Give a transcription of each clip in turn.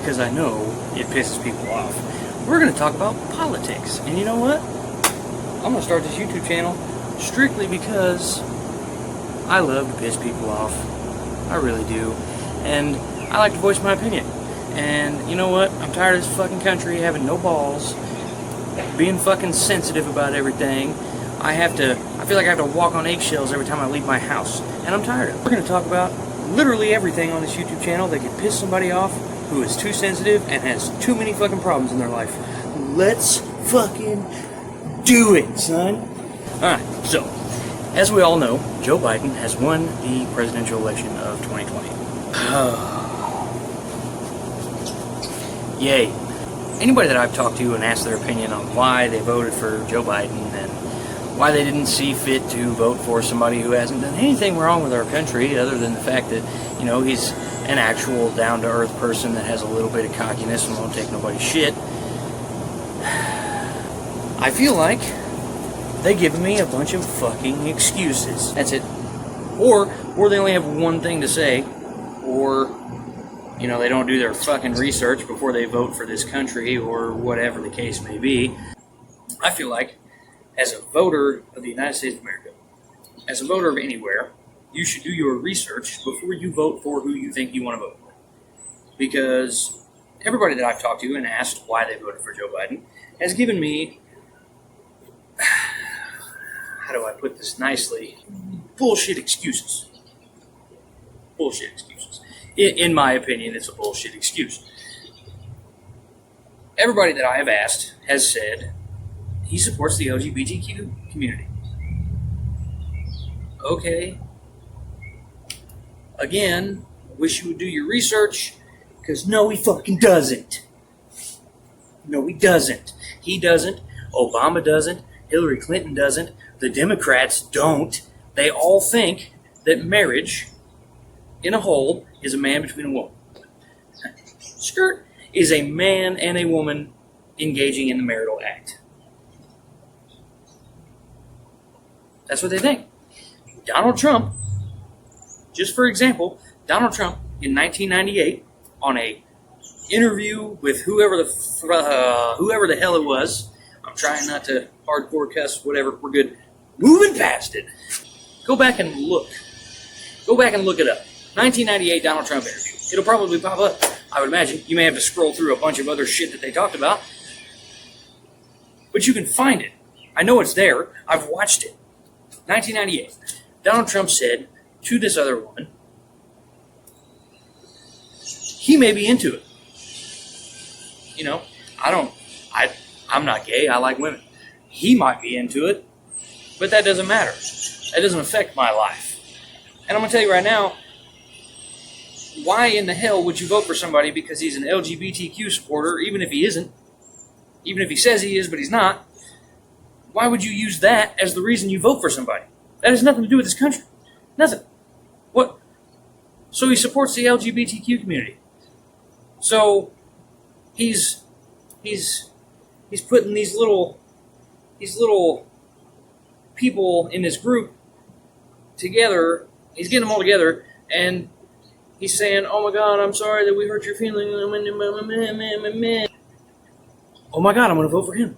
because I know it pisses people off. We're going to talk about politics. And you know what? I'm going to start this YouTube channel strictly because I love to piss people off. I really do. And I like to voice my opinion. And you know what? I'm tired of this fucking country having no balls, being fucking sensitive about everything. I feel like I have to walk on eggshells every time I leave my house. And I'm tired of it. We're going to talk about literally everything on this YouTube channel that could piss somebody off who is too sensitive and has too many fucking problems in their life. Let's fucking do it, son. Alright, so, as we all know, Joe Biden has won the presidential election of 2020. Yay. Anybody that I've talked to and asked their opinion on why they voted for Joe Biden and why they didn't see fit to vote for somebody who hasn't done anything wrong with our country other than the fact that, you know, he's an actual down-to-earth person that has a little bit of cockiness and won't take nobody's shit. I feel like they give me a bunch of fucking excuses. That's it. Or they only have one thing to say, or, you know, they don't do their fucking research before they vote for this country, or whatever the case may be. I feel like, as a voter of the United States of America, as a voter of anywhere, you should do your research before you vote for who you think you want to vote for. Because everybody that I've talked to and asked why they voted for Joe Biden has given me, how do I put this nicely, bullshit excuses. Bullshit excuses. In my opinion, it's a bullshit excuse. Everybody that I have asked has said he supports the LGBTQ community. Okay. Again, wish you would do your research, because no, he fucking doesn't. No, he doesn't. He doesn't. Obama doesn't. Hillary Clinton doesn't. The Democrats don't. They all think that marriage, in a whole, is a man between a woman. Skirt is a man and a woman engaging in the marital act. That's what they think. Donald Trump, just for example, Donald Trump in 1998 on a interview with whoever the hell it was. I'm trying not to hardcore cuss, whatever, we're good. Moving past it. Go back and look. Go back and look it up. 1998 Donald Trump interview. It'll probably pop up, I would imagine. You may have to scroll through a bunch of other shit that they talked about. But you can find it. I know it's there. I've watched it. 1998. Donald Trump said to this other woman, he may be into it. You know, I'm not gay, I like women. He might be into it, but that doesn't matter. That doesn't affect my life. And I'm going to tell you right now, why in the hell would you vote for somebody because he's an LGBTQ supporter, even if he isn't? Even if he says he is, but he's not? Why would you use that as the reason you vote for somebody? That has nothing to do with this country. Nothing. What? So he supports the LGBTQ community. So he's putting these little people in this group together. He's getting them all together, and he's saying, "Oh my God, I'm sorry that we hurt your feelings. Oh my God, I'm going to vote for him.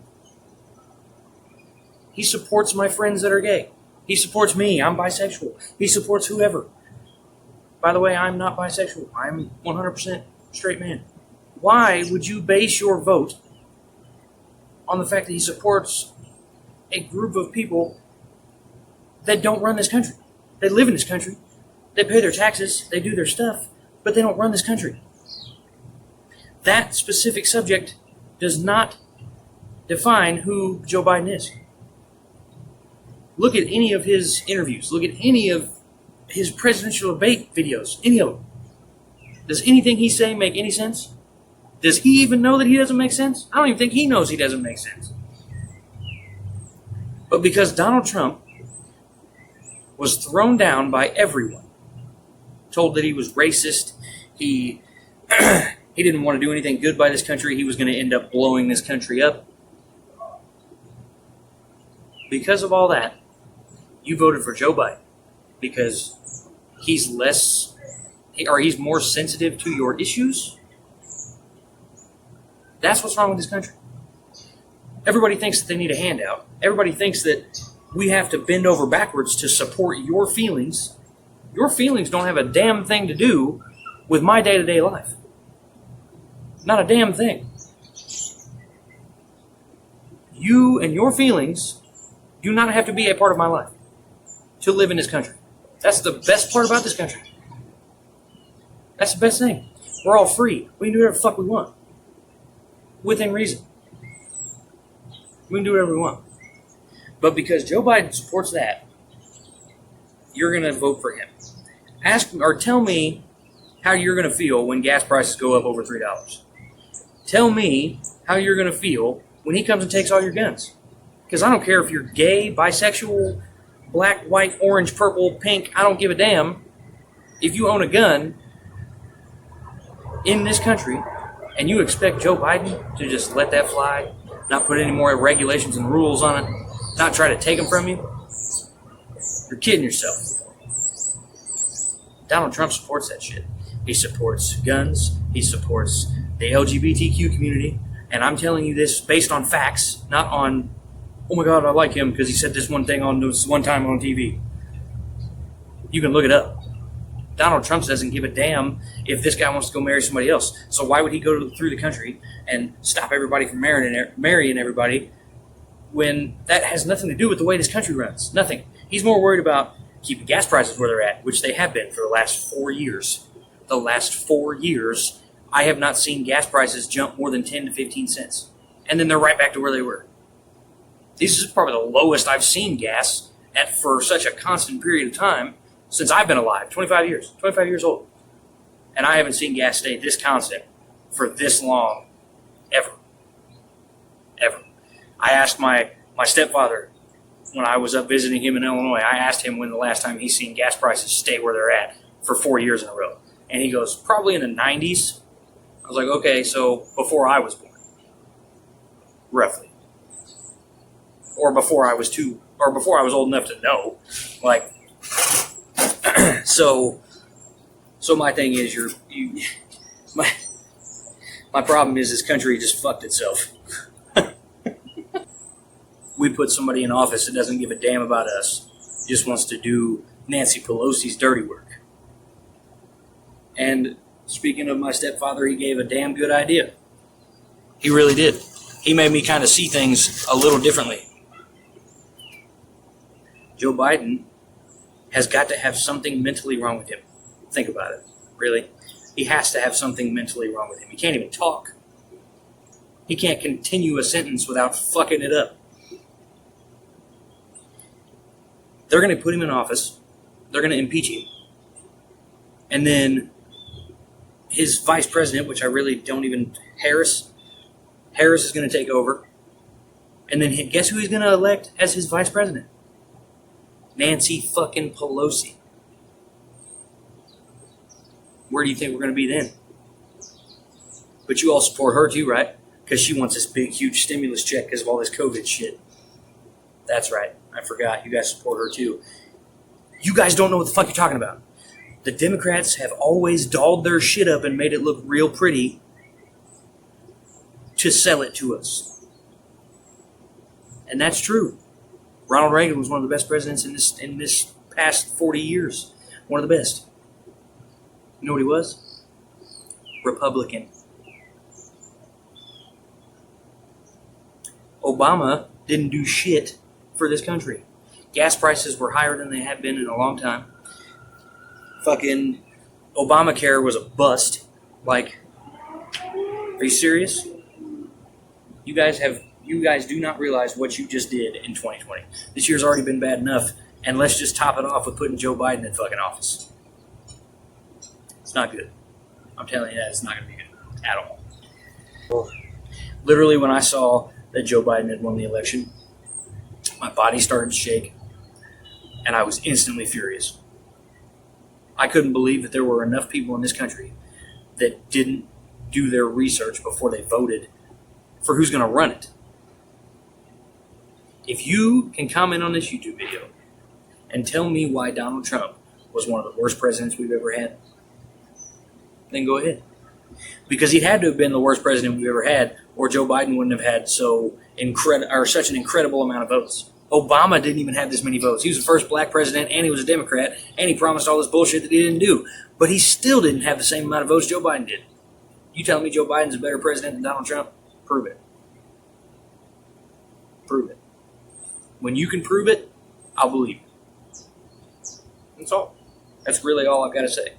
He supports my friends that are gay. He supports me. I'm bisexual. He supports whoever. By the way, I'm not bisexual. I'm 100% straight man. Why would you base your vote on the fact that he supports a group of people that don't run this country? They live in this country. They pay their taxes. They do their stuff. But they don't run this country. That specific subject does not define who Joe Biden is. Look at any of his interviews. Look at any of his presidential debate videos. Any of them. Does anything he say make any sense? Does he even know that he doesn't make sense? I don't even think he knows he doesn't make sense. But because Donald Trump was thrown down by everyone, told that he was racist, he didn't want to do anything good by this country, he was going to end up blowing this country up. Because of all that, you voted for Joe Biden because he's more sensitive to your issues, That's what's wrong with this country. Everybody thinks that they need a handout. Everybody thinks that we have to bend over backwards to support your feelings. Your feelings don't have a damn thing to do with my day-to-day life. Not a damn thing. You and your feelings do not have to be a part of my life to live in this country. That's the best part about this country. That's the best thing. We're all free. We can do whatever the fuck we want. Within reason. We can do whatever we want. But because Joe Biden supports that, you're going to vote for him. Ask or tell me how you're going to feel when gas prices go up over $3. Tell me how you're going to feel when he comes and takes all your guns. Because I don't care if you're gay, bisexual, black, white, orange, purple, pink, I don't give a damn. If you own a gun in this country and you expect Joe Biden to just let that fly, not put any more regulations and rules on it, not try to take them from you, you're kidding yourself. Donald Trump supports that shit. He supports guns. He supports the LGBTQ community. And I'm telling you this based on facts, not on, oh my God, I like him because he said this one thing on this one time on TV. You can look it up. Donald Trump doesn't give a damn if this guy wants to go marry somebody else. So why would he go through the country and stop everybody from marrying everybody when that has nothing to do with the way this country runs? Nothing. He's more worried about keeping gas prices where they're at, which they have been for the last 4 years. The last 4 years, I have not seen gas prices jump more than 10 to 15 cents. And then they're right back to where they were. This is probably the lowest I've seen gas for such a constant period of time since I've been alive, 25 years old. And I haven't seen gas stay this constant for this long, ever. I asked my stepfather when I was up visiting him in Illinois, I asked him when the last time he's seen gas prices stay where they're at for 4 years in a row. And he goes, probably in the 90s. I was like, okay, so before I was born, roughly. Or before I was old enough to know. Like, so my thing is my problem is this country just fucked itself. We put somebody in office that doesn't give a damn about us, just wants to do Nancy Pelosi's dirty work. And speaking of my stepfather, he gave a damn good idea. He really did. He made me kind of see things a little differently. Joe Biden has got to have something mentally wrong with him. Think about it. Really. He has to have something mentally wrong with him. He can't even talk. He can't continue a sentence without fucking it up. They're going to put him in office. They're going to impeach him. And then his vice president, which I really don't even... Harris is going to take over. And then guess who he's going to elect as his vice president? Nancy fucking Pelosi. Where do you think we're going to be then? But you all support her too, right? Because she wants this big, huge stimulus check because of all this COVID shit. That's right. I forgot. You guys support her too. You guys don't know what the fuck you're talking about. The Democrats have always dolled their shit up and made it look real pretty to sell it to us. And that's true. Ronald Reagan was one of the best presidents in this past 40 years. One of the best. You know what he was? Republican. Obama didn't do shit for this country. Gas prices were higher than they have been in a long time. Fucking Obamacare was a bust. Like, are you serious? You guys do not realize what you just did in 2020. This year's already been bad enough, and let's just top it off with putting Joe Biden in fucking office. It's not good. I'm telling you that, it's not going to be good at all. Well, literally, when I saw that Joe Biden had won the election, my body started to shake, and I was instantly furious. I couldn't believe that there were enough people in this country that didn't do their research before they voted for who's going to run it. If you can comment on this YouTube video and tell me why Donald Trump was one of the worst presidents we've ever had, then go ahead. because he'd had to have been the worst president we've ever had, or Joe Biden wouldn't have had such an incredible amount of votes. Obama didn't even have this many votes. He was the first black president, and he was a Democrat, and he promised all this bullshit that he didn't do. But he still didn't have the same amount of votes Joe Biden did. You telling me Joe Biden's a better president than Donald Trump? Prove it. Prove it. When you can prove it, I'll believe it. That's all. That's really all I've got to say.